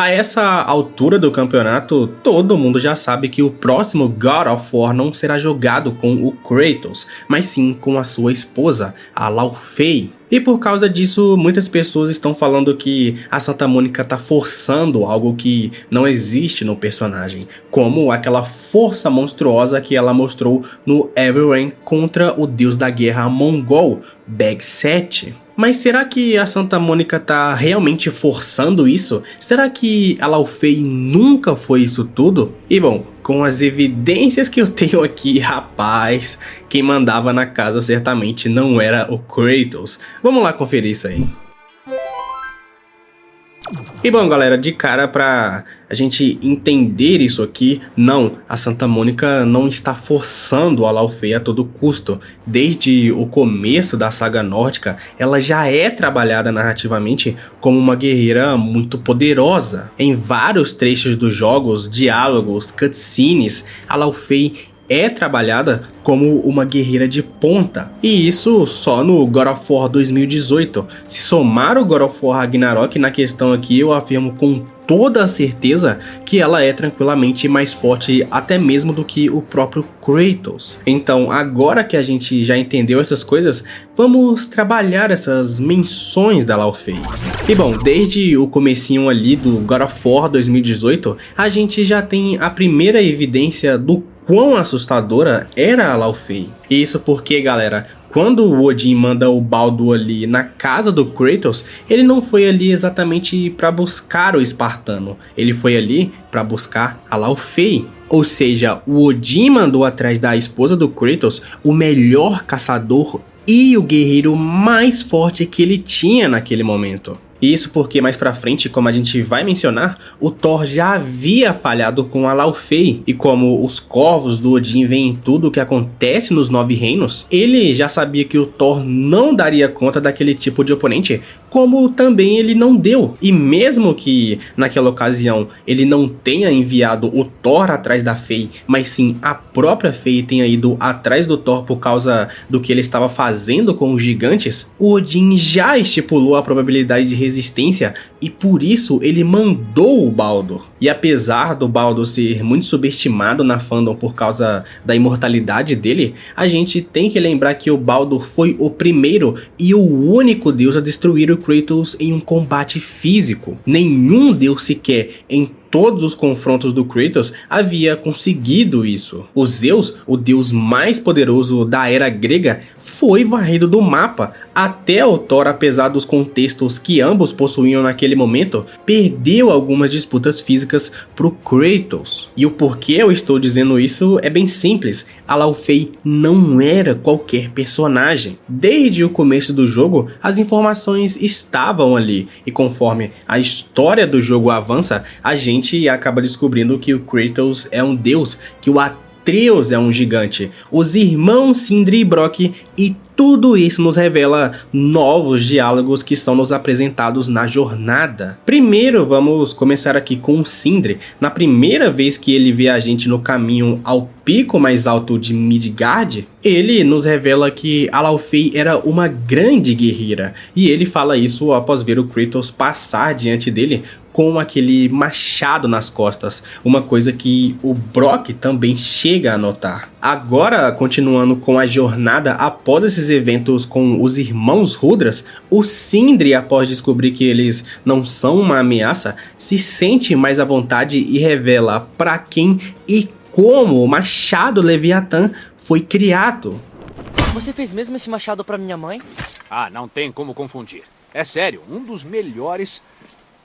A essa altura do campeonato, todo mundo já sabe que o próximo God of War não será jogado com o Kratos, mas sim com a sua esposa, a Laufey. E por causa disso, muitas pessoas estão falando que a Santa Mônica tá forçando algo que não existe no personagem, como aquela força monstruosa que ela mostrou no Heavy Rain contra o deus da guerra mongol, Bag-Seth. Mas será que a Santa Mônica tá realmente forçando isso? Será que a Laufey nunca foi isso tudo? E bom, com as evidências que eu tenho aqui, rapaz, quem mandava na casa certamente não era o Kratos. Vamos lá conferir isso aí. E bom, galera, de cara pra a gente entender isso aqui, não, a Santa Mônica não está forçando a Laufey a todo custo. Desde o começo da saga nórdica, ela já é trabalhada narrativamente como uma guerreira muito poderosa. Em vários trechos dos jogos, diálogos, cutscenes, a Laufey é trabalhada como uma guerreira de ponta, e isso só no God of War 2018. Se somar o God of War Ragnarok na questão aqui, eu afirmo com toda a certeza que ela é tranquilamente mais forte até mesmo do que o próprio Kratos. Então, agora que a gente já entendeu essas coisas, vamos trabalhar essas menções da Laufey. E bom, desde o comecinho ali do God of War 2018, a gente já tem a primeira evidência do quão assustadora era a Laufey. Isso porque, galera, quando o Odin manda o Baldur ali na casa do Kratos, ele não foi ali exatamente para buscar o espartano, ele foi ali para buscar a Laufey. Ou seja, o Odin mandou atrás da esposa do Kratos o melhor caçador e o guerreiro mais forte que ele tinha naquele momento. Isso porque mais pra frente, como a gente vai mencionar, o Thor já havia falhado com a Laufey, e como os corvos do Odin veem tudo o que acontece nos 9 reinos, ele já sabia que o Thor não daria conta daquele tipo de oponente, como também ele não deu. E mesmo que naquela ocasião ele não tenha enviado o Thor atrás da Fei, mas sim a própria Fei tenha ido atrás do Thor por causa do que ele estava fazendo com os gigantes, o Odin já estipulou a probabilidade de resistência e por isso ele mandou o Baldur. E apesar do Baldur ser muito subestimado na fandom por causa da imortalidade dele, a gente tem que lembrar que o Baldur foi o primeiro e o único deus a destruir o Kratos em um combate físico. Nenhum deus sequer em todos os confrontos do Kratos havia conseguido isso. O Zeus, o deus mais poderoso da era grega, foi varrido do mapa. Até o Thor, apesar dos contextos que ambos possuíam naquele momento, perdeu algumas disputas físicas pro Kratos. E o porquê eu estou dizendo isso é bem simples. A Laufey não era qualquer personagem. Desde o começo do jogo, as informações estavam ali, e conforme a história do jogo avança, a gente acaba descobrindo que o Kratos é um deus, que o Atreus é um gigante, os irmãos Sindri e Brok, e tudo isso nos revela novos diálogos que são nos apresentados na jornada. Primeiro vamos começar aqui com o Sindri. Na primeira vez que ele vê a gente no caminho ao pico mais alto de Midgard, ele nos revela que a Laufey era uma grande guerreira, e ele fala isso após ver o Kratos passar diante dele com aquele machado nas costas, uma coisa que o Brok também chega a notar. Agora, continuando com a jornada após esses eventos com os irmãos Rudras, o Sindri, após descobrir que eles não são uma ameaça, se sente mais à vontade e revela para quem e como o machado Leviatã foi criado. Você fez mesmo esse machado para minha mãe? Ah, não tem como confundir. É sério, um dos melhores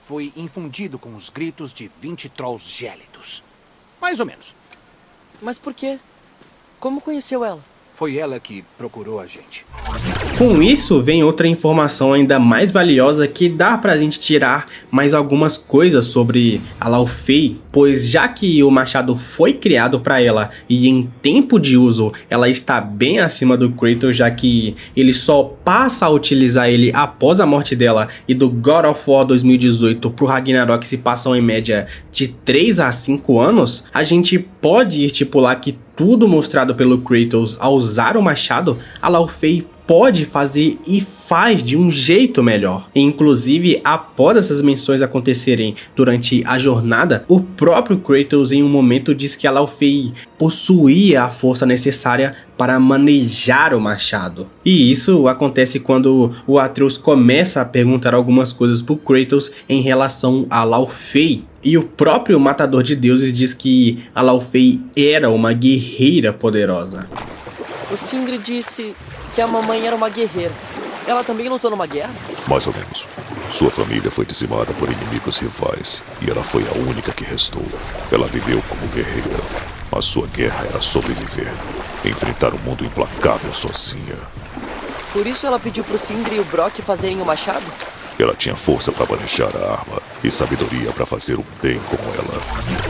foi infundido com os gritos de 20 trolls gélidos. Mais ou menos. Mas por quê? Como conheceu ela? Foi ela que procurou a gente. Com isso vem outra informação ainda mais valiosa que dá pra gente tirar mais algumas coisas sobre a Laufey, pois já que o machado foi criado para ela e em tempo de uso ela está bem acima do Kratos, já que ele só passa a utilizar ele após a morte dela, e do God of War 2018 pro Ragnarok se passam em média de 3 a 5 anos, a gente pode estipular que tudo mostrado pelo Kratos ao usar o machado, a Laufey pode fazer e faz de um jeito melhor. E, inclusive, após essas menções acontecerem durante a jornada, o próprio Kratos em um momento diz que a Laufey possuía a força necessária para manejar o machado. E isso acontece quando o Atreus começa a perguntar algumas coisas pro Kratos em relação a Laufey. E o próprio Matador de Deuses diz que a Laufey era uma guerreira poderosa. O Sindri disse que a mamãe era uma guerreira. Ela também lutou numa guerra? Mais ou menos. Sua família foi dizimada por inimigos rivais e ela foi a única que restou. Ela viveu como guerreira, mas sua guerra era sobreviver, enfrentar um mundo implacável sozinha. Por isso ela pediu pro Sindri e o Brock fazerem o machado? Ela tinha força para manejar a arma e sabedoria para fazer o bem como ela.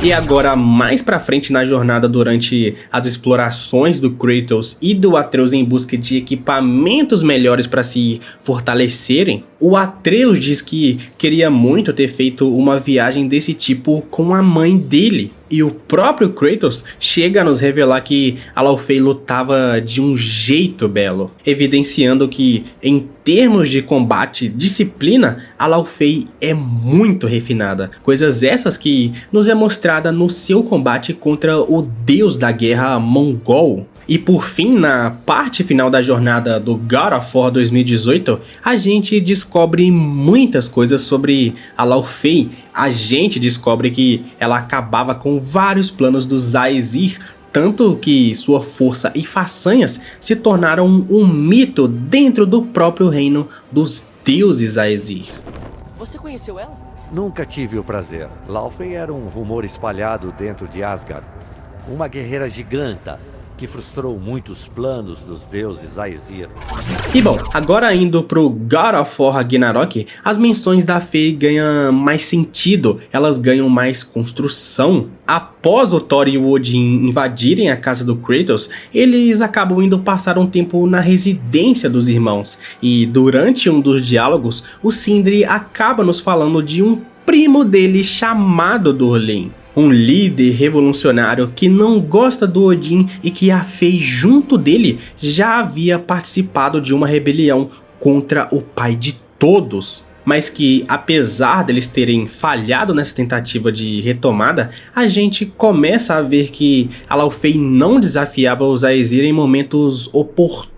E agora, mais pra frente na jornada, durante as explorações do Kratos e do Atreus em busca de equipamentos melhores para se fortalecerem, o Atreus diz que queria muito ter feito uma viagem desse tipo com a mãe dele. E o próprio Kratos chega a nos revelar que a Laufey lutava de um jeito belo, evidenciando que, em termos de combate, disciplina, a Laufey é muito refinada. Coisas essas que nos é mostrada no seu combate contra o deus da guerra mongol. E por fim, na parte final da jornada do God of War 2018, a gente descobre muitas coisas sobre a Laufey. A gente descobre que ela acabava com vários planos dos Aesir, tanto que sua força e façanhas se tornaram um mito dentro do próprio reino dos deuses Aesir. Você conheceu ela? Nunca tive o prazer. Laufey era um rumor espalhado dentro de Asgard. Uma guerreira giganta que frustrou muitos planos dos deuses Aesir. E bom, agora indo pro God of War Ragnarok, as menções da Fei ganham mais sentido, elas ganham mais construção. Após o Thor e o Odin invadirem a casa do Kratos, eles acabam indo passar um tempo na residência dos irmãos. E durante um dos diálogos, o Sindri acaba nos falando de um primo dele chamado Durlin. Um líder revolucionário que não gosta do Odin e que a Fei junto dele já havia participado de uma rebelião contra o pai de todos. Mas que, apesar deles terem falhado nessa tentativa de retomada, a gente começa a ver que a Laufey não desafiava os Aesir em momentos oportunos,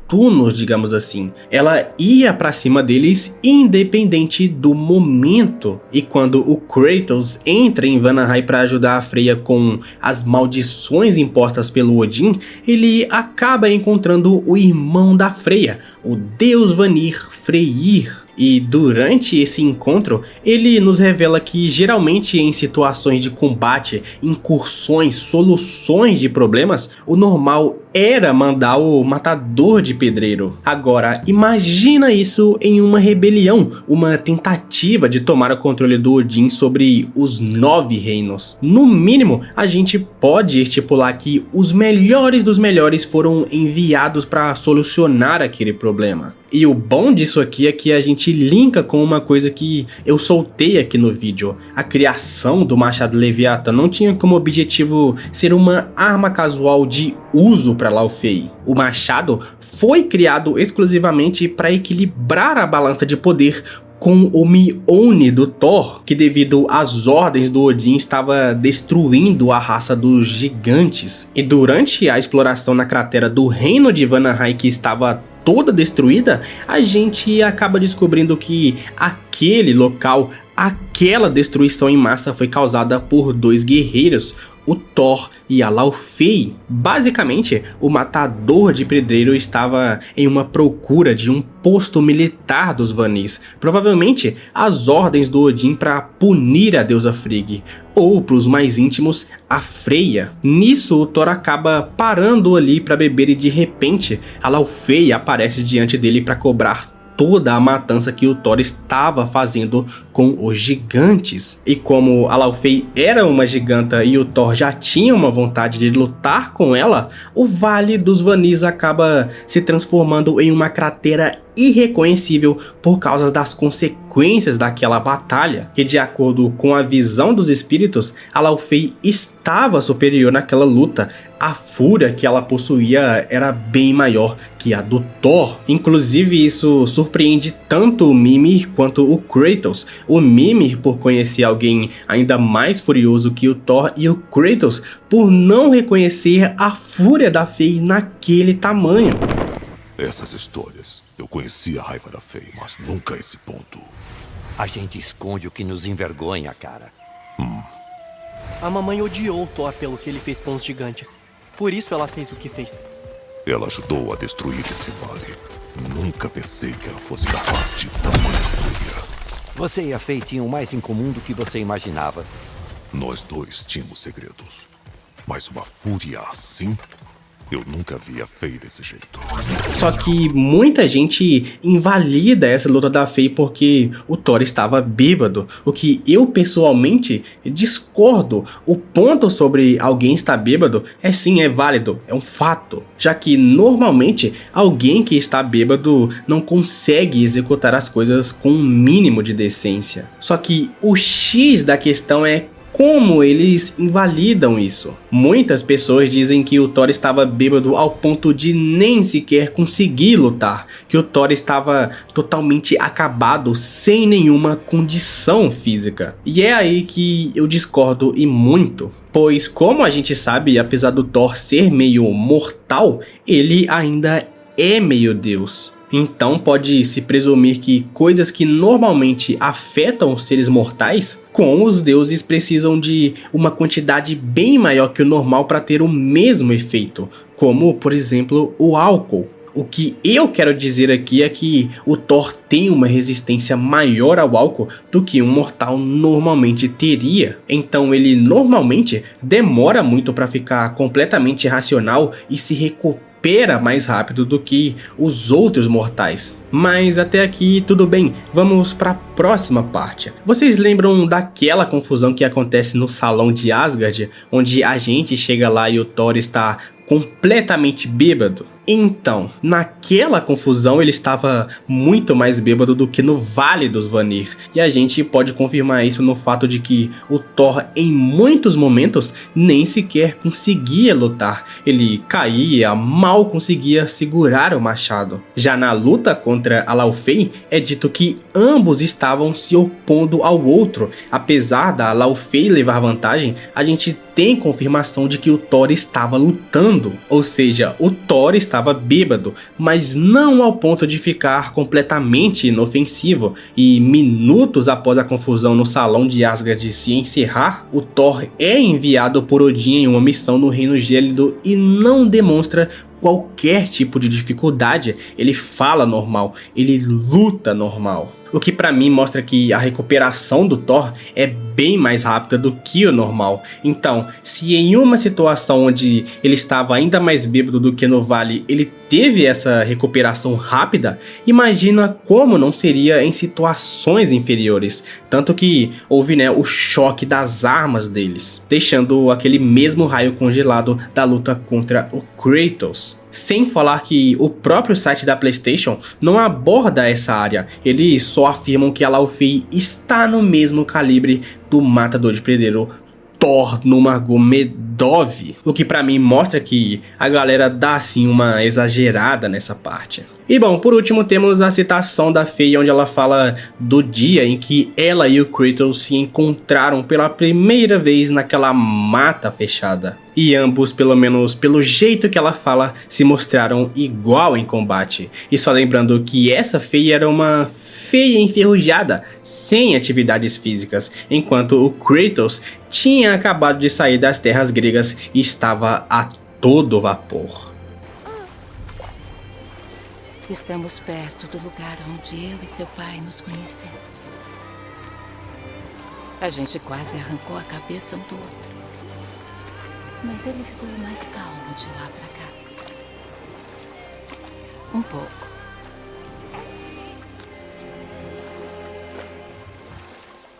digamos assim. Ela ia pra cima deles independente do momento. E quando o Kratos entra em Vanaheim para ajudar a Freya com as maldições impostas pelo Odin, ele acaba encontrando o irmão da Freya, o deus Vanir Freyr. E durante esse encontro, ele nos revela que geralmente em situações de combate, incursões, soluções de problemas, o normal era mandar o matador de pedreiro. Agora, imagina isso em uma rebelião, uma tentativa de tomar o controle do Odin sobre os 9 reinos. No mínimo, a gente pode estipular que os melhores dos melhores foram enviados para solucionar aquele problema. E o bom disso aqui é que a gente linka com uma coisa que eu soltei aqui no vídeo. A criação do Machado Leviatã não tinha como objetivo ser uma arma casual de uso para Laufey. O machado foi criado exclusivamente para equilibrar a balança de poder com o Mjolnir do Thor, que devido às ordens do Odin estava destruindo a raça dos gigantes. E durante a exploração na cratera do reino de Vanaheim, que estava toda destruída, a gente acaba descobrindo que aquele local, aquela destruição em massa foi causada por 2 guerreiros, o Thor e a Laufey. Basicamente, o matador de pedreiro estava em uma procura de um posto militar dos Vanir, provavelmente as ordens do Odin para punir a deusa Frigg, ou para os mais íntimos, a Freya. Nisso, o Thor acaba parando ali para beber e de repente a Laufey aparece diante dele para cobrar toda a matança que o Thor estava fazendo com os gigantes. E como a Laufey era uma giganta e o Thor já tinha uma vontade de lutar com ela, o Vale dos Vanir acaba se transformando em uma cratera irreconhecível por causa das consequências daquela batalha. E de acordo com a visão dos espíritos, a Laufey estava superior naquela luta. A fúria que ela possuía era bem maior que a do Thor. Inclusive isso surpreende tanto o Mimir quanto o Kratos. O Mimir por conhecer alguém ainda mais furioso que o Thor, e o Kratos por não reconhecer a fúria da Fei naquele tamanho. Essas histórias, eu conhecia a raiva da Fei, mas nunca a esse ponto. A gente esconde o que nos envergonha, cara. A mamãe odiou o Thor pelo que ele fez com os gigantes. Por isso ela fez o que fez. Ela ajudou a destruir esse vale. Nunca pensei que ela fosse capaz de tamanha fúria. Você e a Fei tinham mais em comum do que você imaginava. Nós dois tínhamos segredos. Mas uma fúria assim, eu nunca vi a Fei desse jeito. Só que muita gente invalida essa luta da Fei porque o Thor estava bêbado, o que eu pessoalmente discordo. O ponto sobre alguém estar bêbado é válido, é um fato, já que normalmente alguém que está bêbado não consegue executar as coisas com um mínimo de decência. Só que o X da questão é como eles invalidam isso. Muitas pessoas dizem que o Thor estava bêbado ao ponto de nem sequer conseguir lutar, que o Thor estava totalmente acabado, sem nenhuma condição física. E é aí que eu discordo e muito. Pois como a gente sabe, apesar do Thor ser meio mortal, ele ainda é meio deus. Então pode se presumir que coisas que normalmente afetam os seres mortais, com os deuses precisam de uma quantidade bem maior que o normal para ter o mesmo efeito, como por exemplo o álcool. O que eu quero dizer aqui é que o Thor tem uma resistência maior ao álcool do que um mortal normalmente teria. Então ele normalmente demora muito para ficar completamente racional e se recupera mais rápido do que os outros mortais. Mas até aqui tudo bem, vamos para a próxima parte. Vocês lembram daquela confusão que acontece no salão de Asgard, onde a gente chega lá e o Thor está completamente bêbado? Então, naquela confusão ele estava muito mais bêbado do que no Vale dos Vanir. E a gente pode confirmar isso no fato de que o Thor em muitos momentos nem sequer conseguia lutar. Ele caía, mal conseguia segurar o machado. Já na luta contra a Laufey é dito que ambos estavam se opondo ao outro. Apesar da Laufey levar vantagem, a gente tem confirmação de que o Thor estava lutando. Ou seja, o Thor estava bêbado, mas não ao ponto de ficar completamente inofensivo. E minutos após a confusão no salão de Asgard se encerrar, o Thor é enviado por Odin em uma missão no Reino Gélido e não demonstra qualquer tipo de dificuldade. Ele fala normal, ele luta normal. O que pra mim mostra que a recuperação do Thor é bem mais rápida do que o normal. Então, se em uma situação onde ele estava ainda mais bêbado do que no vale, ele teve essa recuperação rápida, imagina como não seria em situações inferiores. Tanto que houve, o choque das armas deles, deixando aquele mesmo raio congelado da luta contra o Kratos. Sem falar que o próprio site da PlayStation não aborda essa área, eles só afirmam que a Laufey está no mesmo calibre do matador de pedreiro Thor Nurmagomedov, o que pra mim mostra que a galera dá assim uma exagerada nessa parte. E bom, por último temos a citação da Fei, onde ela fala do dia em que ela e o Kratos se encontraram pela primeira vez naquela mata fechada. E ambos, pelo menos pelo jeito que ela fala, se mostraram igual em combate. E só lembrando que essa Fei era uma feia enferrujada, sem atividades físicas, enquanto o Kratos tinha acabado de sair das terras gregas e estava a todo vapor. Estamos perto do lugar onde eu e seu pai nos conhecemos. A gente quase arrancou a cabeça um do outro. Mas ele ficou mais calmo de lá pra cá. Um pouco.